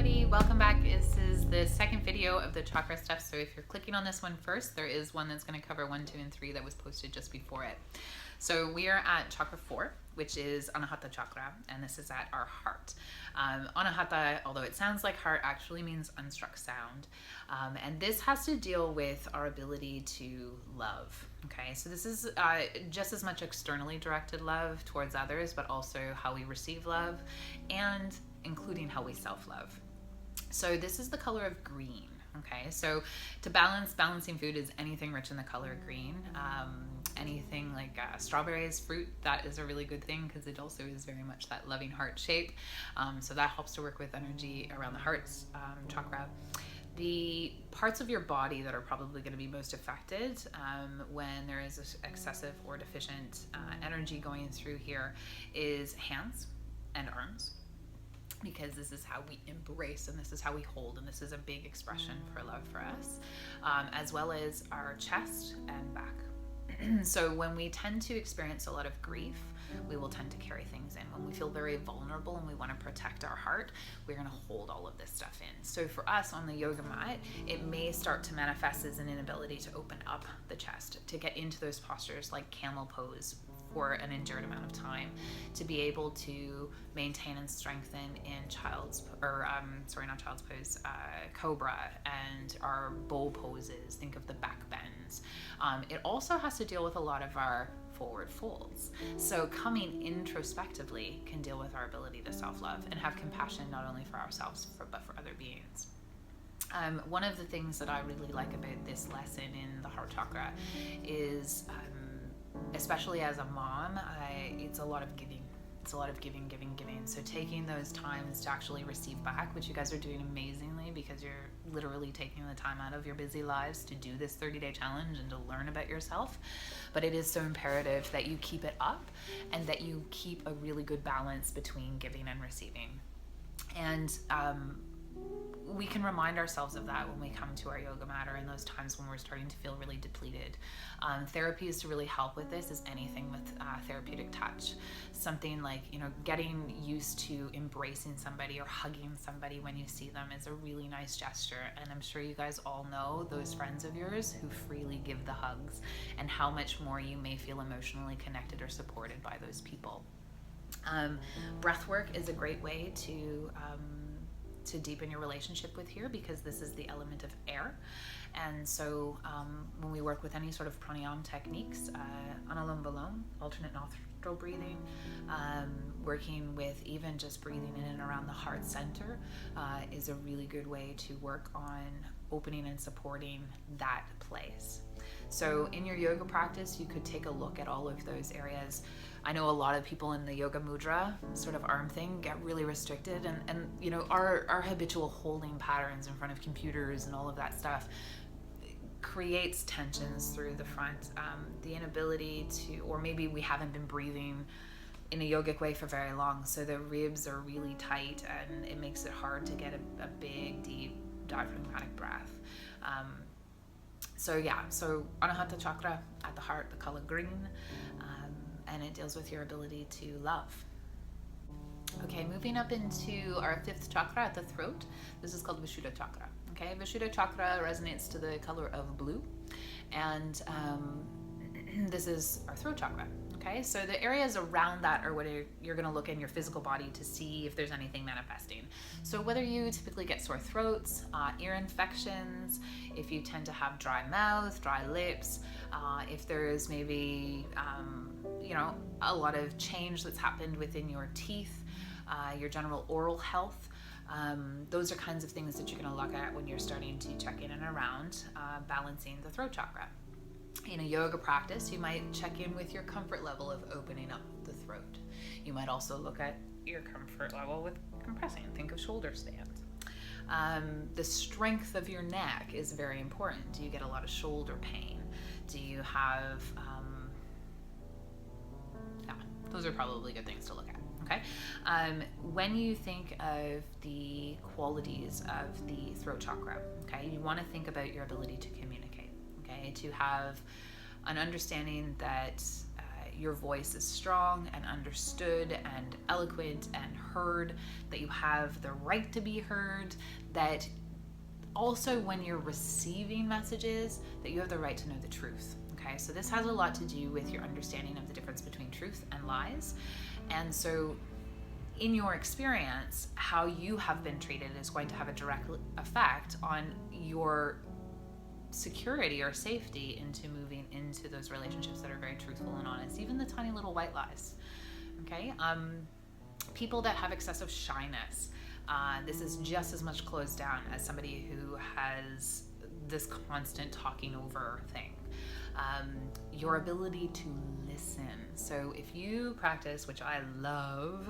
everybody, welcome back. This is the second video of the chakra stuff. So if you're clicking on this one first, there is one that's going to cover 1, 2, and 3 that was posted just before it. So we are at chakra 4, which is Anahata Chakra, and this is at our heart. Anahata, although it sounds like heart, actually means unstruck sound. And this has to deal with our ability to love. Okay, so this is just as much externally directed love towards others, but also how we receive love and including how we self-love. So this is the color of green. Okay, so to balancing food is anything rich in the color green. Anything like strawberries, fruit, that is a really good thing because it also is very much that loving heart shape. So that helps to work with energy around the heart's chakra. The parts of your body that are probably going to be most affected when there is excessive or deficient energy going through here is hands and arms, because this is how we embrace and this is how we hold, and this is a big expression for love for us, as well as our chest and back. So when we tend to experience a lot of grief, we will tend to carry things in. When we feel very vulnerable and we want to protect our heart, we're going to hold all of this stuff in. So for us on the yoga mat, it may start to manifest as an inability to open up the chest, to get into those postures like camel pose for an endured amount of time, to be able to maintain and strengthen in cobra and our bow poses. Think of the back bends. It also has to deal with a lot of our forward folds. So coming introspectively can deal with our ability to self-love and have compassion not only for ourselves but for other beings. One of the things that I really like about this lesson in the heart chakra is especially as a mom, it's a lot of giving. It's a lot of giving. So taking those times to actually receive back, which you guys are doing amazingly because you're literally taking the time out of your busy lives to do this 30-day challenge and to learn about yourself. But it is so imperative that you keep it up and that you keep a really good balance between giving and receiving. And we can remind ourselves of that when we come to our yoga mat or in those times when we're starting to feel really depleted. Therapies to really help with this is anything with therapeutic touch. Something like, getting used to embracing somebody or hugging somebody when you see them is a really nice gesture. And I'm sure you guys all know those friends of yours who freely give the hugs and how much more you may feel emotionally connected or supported by those people. Breath work is a great way to deepen your relationship with here, because this is the element of air. And so when we work with any sort of pranayama techniques, analom vilom, alternate nostril breathing, working with even just breathing in and around the heart center is a really good way to work on opening and supporting that place. So in your yoga practice, you could take a look at all of those areas. I know a lot of people in the yoga mudra sort of arm thing get really restricted, and our habitual holding patterns in front of computers and all of that stuff creates tensions through the front. The inability to, or maybe we haven't been breathing in a yogic way for very long, so the ribs are really tight and it makes it hard to get a big, deep diaphragmatic breath. So Anahata Chakra at the heart, the color green, and it deals with your ability to love. Okay, moving up into our 5th chakra at the throat. This is called Vishuddha Chakra. Okay, Vishuddha Chakra resonates to the color of blue, and this is our throat chakra. Okay, so the areas around that are what you're going to look in your physical body to see if there's anything manifesting. So whether you typically get sore throats, ear infections, if you tend to have dry mouth, dry lips, if there's maybe a lot of change that's happened within your teeth, your general oral health, those are kinds of things that you're going to look at when you're starting to check in and around balancing the throat chakra. In a yoga practice, you might check in with your comfort level of opening up the throat. You might also look at your comfort level with compressing. Think of shoulder stands. The strength of your neck is very important. Do you get a lot of shoulder pain? Do you have, those are probably good things to look at. Okay. When you think of the qualities of the throat chakra, okay, you want to think about your ability to communicate. To have an understanding that your voice is strong and understood and eloquent and heard, that you have the right to be heard, that also when you're receiving messages, that you have the right to know the truth. Okay, so this has a lot to do with your understanding of the difference between truth and lies. And so in your experience, how you have been treated is going to have a direct effect on your security or safety into moving into those relationships that are very truthful and honest, even the tiny little white lies. Okay, people that have excessive shyness, this is just as much closed down as somebody who has this constant talking over thing. Your ability to listen. So if you practice, which I love,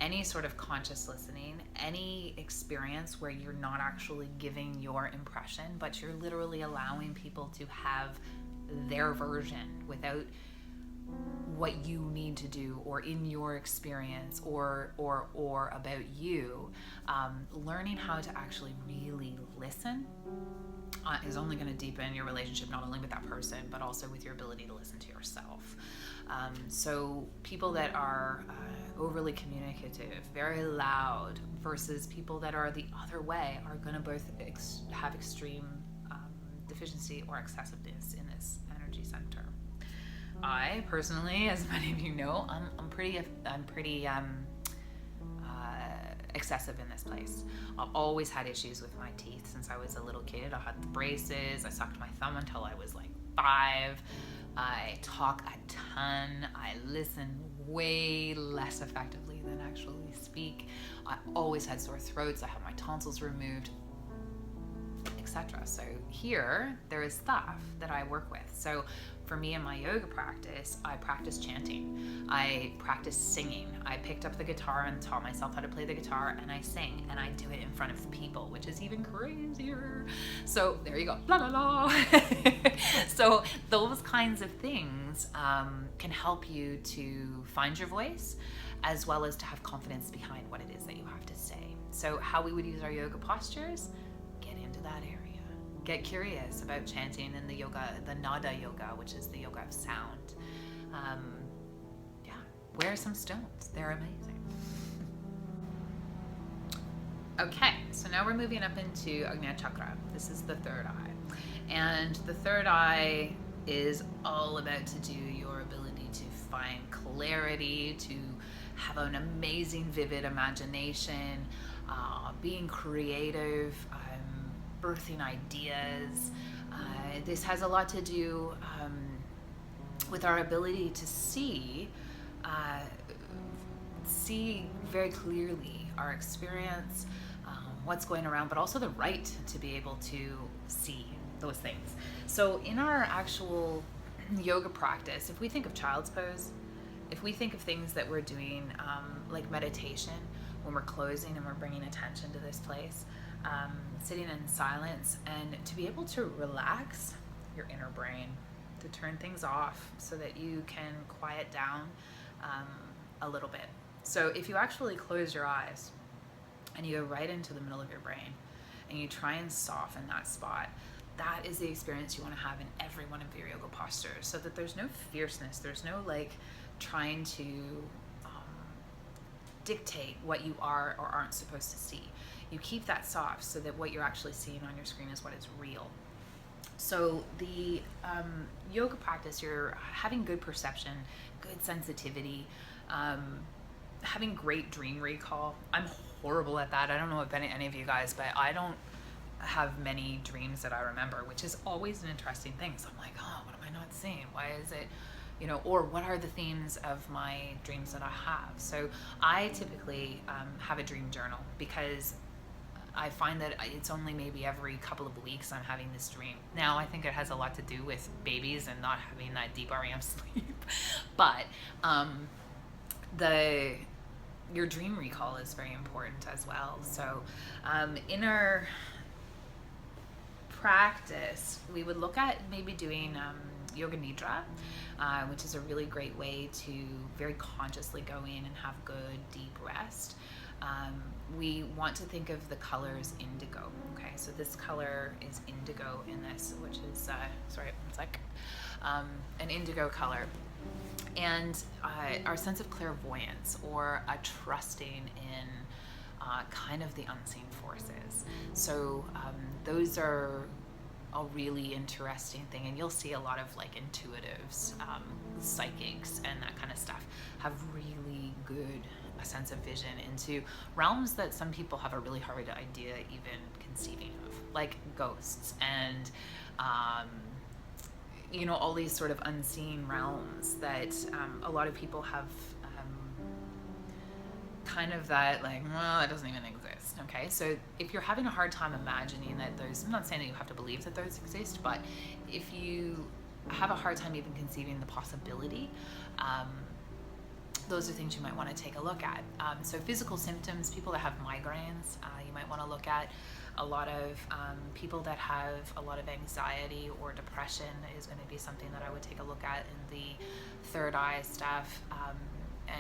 any sort of conscious listening, any experience where you're not actually giving your impression, but you're literally allowing people to have their version without what you need to do or in your experience or about you, learning how to actually really listen is only going to deepen your relationship, not only with that person, but also with your ability to listen to yourself. So people that are overly communicative, very loud, versus people that are the other way are going to both have extreme deficiency or excessiveness in this energy center. I personally, as many of you know, I'm pretty excessive in this place. I've always had issues with my teeth since I was a little kid. I had the braces. I sucked my thumb until I was like 5. I talk a ton. I listen way less effectively than actually speak. I always had sore throats. I had my tonsils removed, etc. So here there is stuff that I work with. So for me in my yoga practice, I practice chanting. I practice singing. I picked up the guitar and taught myself how to play the guitar, and I sing, and I do it in front of people, which is even crazier. So there you go. La la la. So those kinds of things can help you to find your voice, as well as to have confidence behind what it is that you have to say. So how we would use our yoga postures, get into that area. Get curious about chanting in the yoga, the nada yoga, which is the yoga of sound. Wear some stones. They're amazing. Okay, so now we're moving up into Ajna Chakra. This is the third eye. And the third eye is all about to do your ability to find clarity, to have an amazing, vivid imagination, being creative, birthing ideas. This has a lot to do with our ability to see very clearly our experience, what's going around, but also the right to be able to see those things. So in our actual yoga practice, if we think of child's pose, if we think of things that we're doing like meditation, when we're closing and we're bringing attention to this place, sitting in silence, and to be able to relax your inner brain, to turn things off so that you can quiet down a little bit. So if you actually close your eyes and you go right into the middle of your brain and you try and soften that spot, that is the experience you want to have in every one of your yoga postures, so that there's no fierceness, there's no like trying to dictate what you are or aren't supposed to see. You keep that soft so that what you're actually seeing on your screen is what is real. So the yoga practice, you're having good perception, good sensitivity, having great dream recall. I'm horrible at that. I don't know if any of you guys, but I don't have many dreams that I remember, which is always an interesting thing. So I'm like, oh, what am I not seeing? Why is it, or what are the themes of my dreams that I have? So I typically have a dream journal, because I find that it's only maybe every couple of weeks I'm having this dream. Now, I think it has a lot to do with babies and not having that deep REM sleep, but your dream recall is very important as well. So in our practice, we would look at maybe doing yoga nidra, which is a really great way to very consciously go in and have good deep rest. We want to think of the colors indigo. Okay, so this color is indigo in this, which is, sorry, one sec, an indigo color. And our sense of clairvoyance, or a trusting in kind of the unseen forces. So those are a really interesting thing, and you'll see a lot of like intuitives, psychics, and that kind of stuff have really good a sense of vision into realms that some people have a really hard idea even conceiving of, like ghosts and you know, all these sort of unseen realms that a lot of people have kind of that like, well, it doesn't even exist. Okay, so if you're having a hard time imagining that those, I'm not saying that you have to believe that those exist, but if you have a hard time even conceiving the possibility, those are things you might want to take a look at. So physical symptoms, people that have migraines, you might want to look at. A lot of people that have a lot of anxiety or depression is going to be something that I would take a look at in the third eye stuff.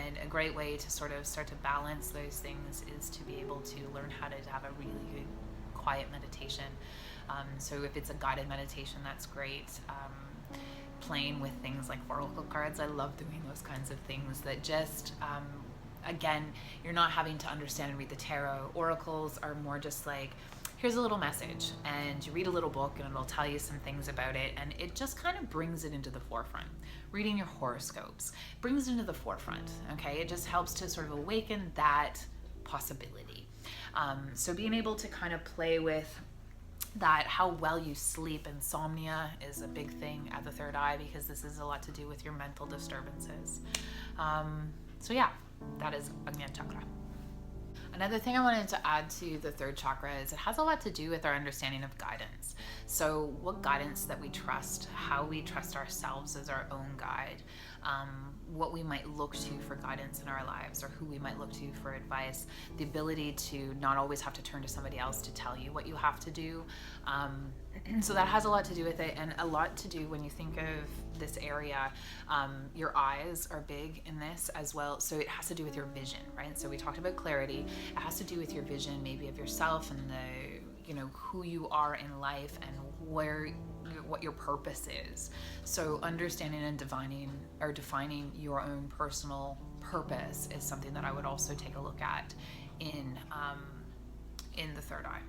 And a great way to sort of start to balance those things is to be able to learn how to have a really good quiet meditation. So if it's a guided meditation, that's great. Playing with things like oracle cards, I love doing those kinds of things that just, again, you're not having to understand and read the tarot. Oracles are more just like, here's a little message, and you read a little book and it'll tell you some things about it, and it just kind of brings it into the forefront. Reading your horoscopes brings it into the forefront, okay? It just helps to sort of awaken that possibility. So being able to kind of play with that, how well you sleep. Insomnia is a big thing at the third eye because this is a lot to do with your mental disturbances. So yeah, that is Ajna Chakra. Another thing I wanted to add to the third chakra is it has a lot to do with our understanding of guidance. So what guidance that we trust, how we trust ourselves as our own guide, what we might look to for guidance in our lives, or who we might look to for advice, the ability to not always have to turn to somebody else to tell you what you have to do. So that has a lot to do with it, and a lot to do when you think of this area. Your eyes are big in this as well, so it has to do with your vision, right? So we talked about clarity. It has to do with your vision, maybe of yourself and the, you know, who you are in life and what your purpose is. So understanding and defining your own personal purpose is something that I would also take a look at in the third eye.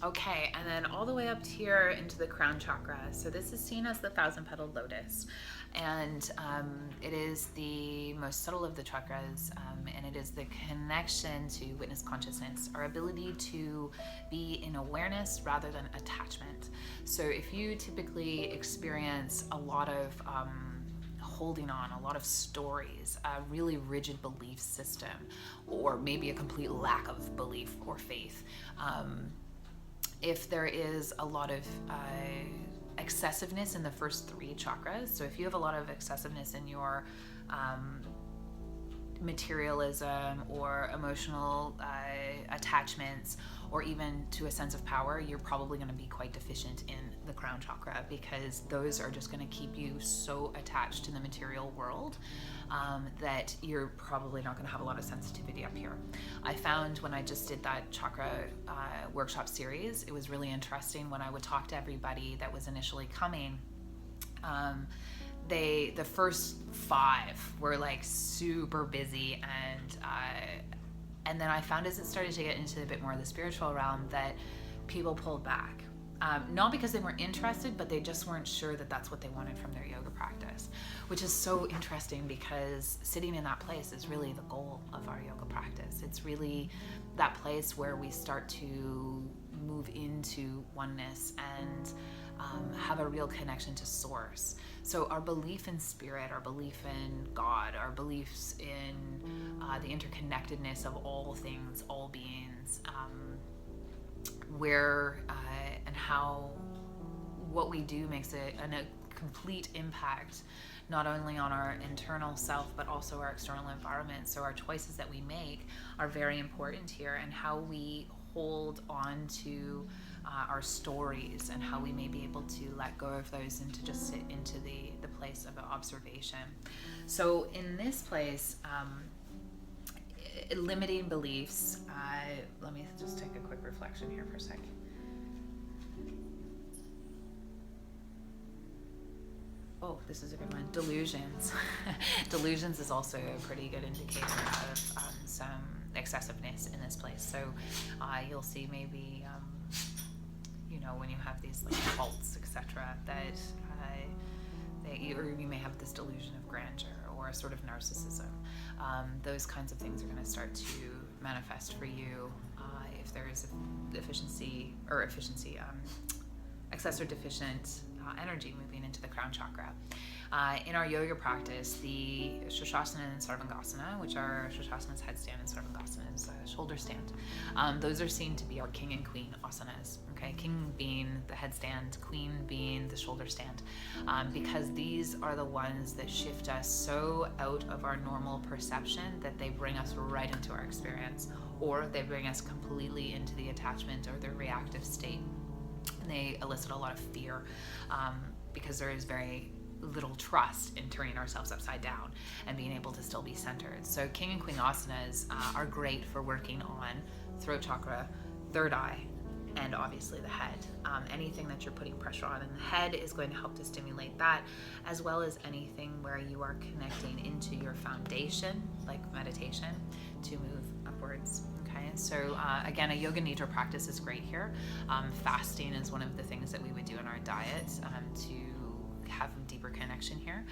Okay, and then all the way up here into the crown chakra. So this is seen as the 1,000-petaled lotus, and it is the most subtle of the chakras, and it is the connection to witness consciousness, our ability to be in awareness rather than attachment. So if you typically experience a lot of holding on, a lot of stories, a really rigid belief system, or maybe a complete lack of belief or faith, if there is a lot of excessiveness in the first three chakras, so if you have a lot of excessiveness in your materialism or emotional attachments, or even to a sense of power, you're probably going to be quite deficient in the crown chakra, because those are just going to keep you so attached to the material world that you're probably not going to have a lot of sensitivity up here. I found when I just did that chakra workshop series, it was really interesting when I would talk to everybody that was initially coming. The first 5 were like super busy, and then I found as it started to get into a bit more of the spiritual realm that people pulled back. Not because they weren't interested, but they just weren't sure that that's what they wanted from their yoga practice, which is so interesting, because sitting in that place is really the goal of our yoga practice. It's really that place where we start to move into oneness and have a real connection to source. So our belief in spirit, our belief in God, our beliefs in the interconnectedness of all things, all beings, where and how what we do makes a complete impact, not only on our internal self, but also our external environment. So our choices that we make are very important here, and how we hold on to our stories, and how we may be able to let go of those and to just sit into the place of observation. So in this place, limiting beliefs. Let me just take a quick reflection here for a second. Oh, this is a good one. Delusions. Delusions is also a pretty good indicator of some excessiveness in this place. So you'll see maybe, when you have these like cults, etc., that or you may have this delusion of grandeur or a sort of narcissism. Those kinds of things are going to start to manifest for you if there is excess or deficient energy moving into the crown chakra. In our yoga practice, the Shasana and Sarvangasana, which are Shasana's headstand and Sarvangasana's shoulder stand, those are seen to be our king and queen asanas. Okay, king being the headstand, queen being the shoulder stand, because these are the ones that shift us so out of our normal perception that they bring us right into our experience, or they bring us completely into the attachment or the reactive state. And they elicit a lot of fear because there is very little trust in turning ourselves upside down and being able to still be centered. So king and queen asanas are great for working on throat chakra, third eye, and obviously the head. Anything that you're putting pressure on in the head is going to help to stimulate that, as well as anything where you are connecting into your foundation, like meditation, to move upwards. Okay, so again, a yoga nidra practice is great here. Fasting is one of the things that we would do in our diet to have a deeper connection here.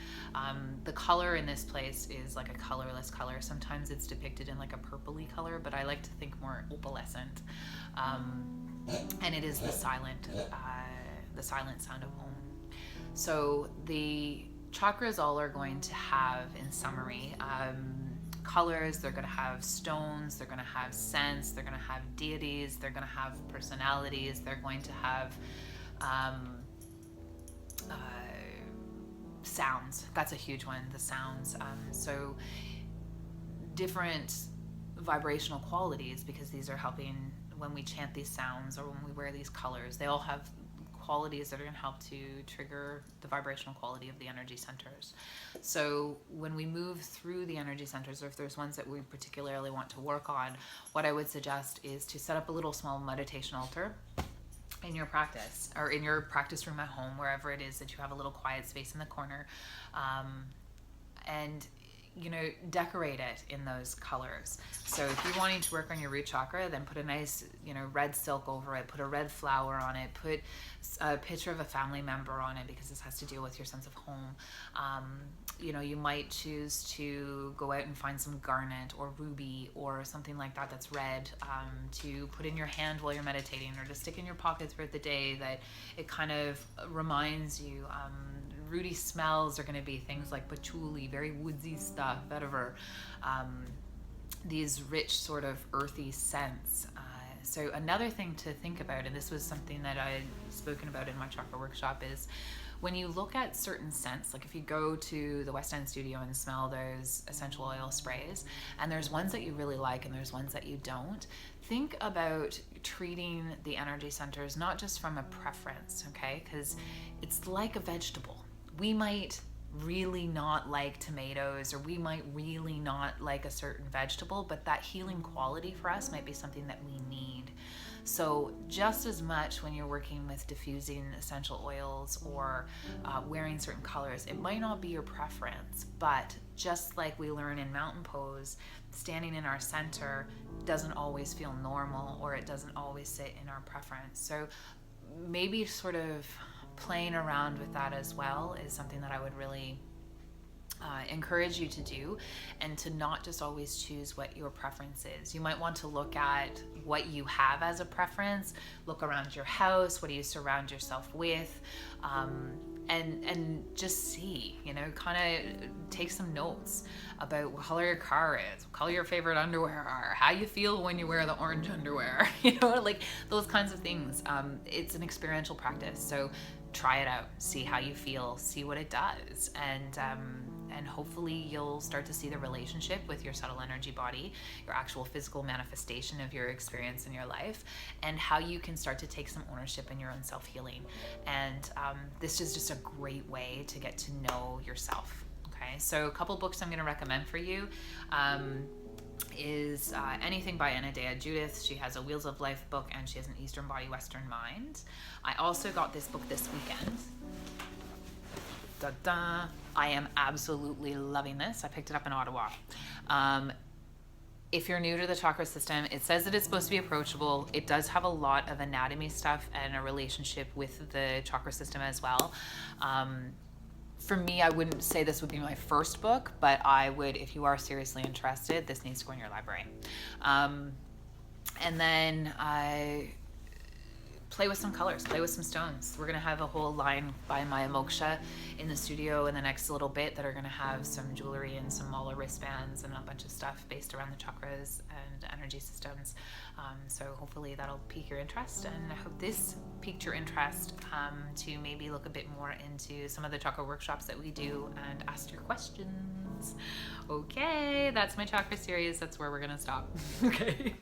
The color in this place is like a colorless color. Sometimes it's depicted in like a purpley color, but I like to think more opalescent. And it is the silent sound of Om. So the chakras all are going to have, in summary, colors. They're going to have stones, they're going to have scents, they're going to have deities, they're going to have personalities, they're going to have sounds. That's a huge one, the sounds. So different vibrational qualities, because these are helping when we chant these sounds or when we wear these colors. They all have qualities that are going to help to trigger the vibrational quality of the energy centers. So when we move through the energy centers, or if there's ones that we particularly want to work on, what I would suggest is to set up a little small meditation altar in your practice, or in your practice room at home, wherever it is that you have a little quiet space in the corner, and decorate it in those colors. So if you're wanting to work on your root chakra, then put a nice, red silk over it, put a red flower on it, put a picture of a family member on it, because this has to deal with your sense of home. You might choose to go out and find some garnet or ruby or something like that that's red, to put in your hand while you're meditating, or to stick in your pocket throughout the day, that it kind of reminds you. Rooty smells are going to be things like patchouli, very woodsy stuff, whatever. These rich sort of earthy scents. So another thing to think about, and this was something that I had spoken about in my chakra workshop, is when you look at certain scents, like if you go to the West End studio and smell those essential oil sprays, and there's ones that you really like and there's ones that you don't, think about treating the energy centers not just from a preference, okay? Because it's like a vegetable. We might really not like tomatoes, or we might really not like a certain vegetable, but that healing quality for us might be something that we need. So just as much when you're working with diffusing essential oils or wearing certain colors, it might not be your preference, but just like we learn in mountain pose, standing in our center doesn't always feel normal, or it doesn't always sit in our preference. So maybe sort of playing around with that as well is something that I would really encourage you to do, and to not just always choose what your preference is. You might want to look at what you have as a preference, look around your house, what do you surround yourself with, and just see, kind of take some notes about what color your car is, what color your favorite underwear are, how you feel when you wear the orange underwear, like those kinds of things. It's an experiential practice, so try it out, see how you feel, see what it does, and hopefully you'll start to see the relationship with your subtle energy body, your actual physical manifestation of your experience in your life, and how you can start to take some ownership in your own self-healing. And this is just a great way to get to know yourself. Okay, so a couple books I'm going to recommend for you. is anything by Anadea Judith. She has a Wheels of Life book, and she has an Eastern Body, Western Mind. I also got this book this weekend. Da-da. I am absolutely loving this. I picked it up in Ottawa. If you're new to the chakra system, it says that it's supposed to be approachable. It does have a lot of anatomy stuff and a relationship with the chakra system as well. For me, I wouldn't say this would be my first book, but I would, if you are seriously interested, this needs to go in your library. And then play with some colors, play with some stones. We're gonna have a whole line by Maya Moksha in the studio in the next little bit that are gonna have some jewelry and some mala wristbands and a bunch of stuff based around the chakras and energy systems. So hopefully that'll pique your interest, and I hope this piqued your interest to maybe look a bit more into some of the chakra workshops that we do and ask your questions. Okay, that's my chakra series. That's where we're gonna stop. Okay.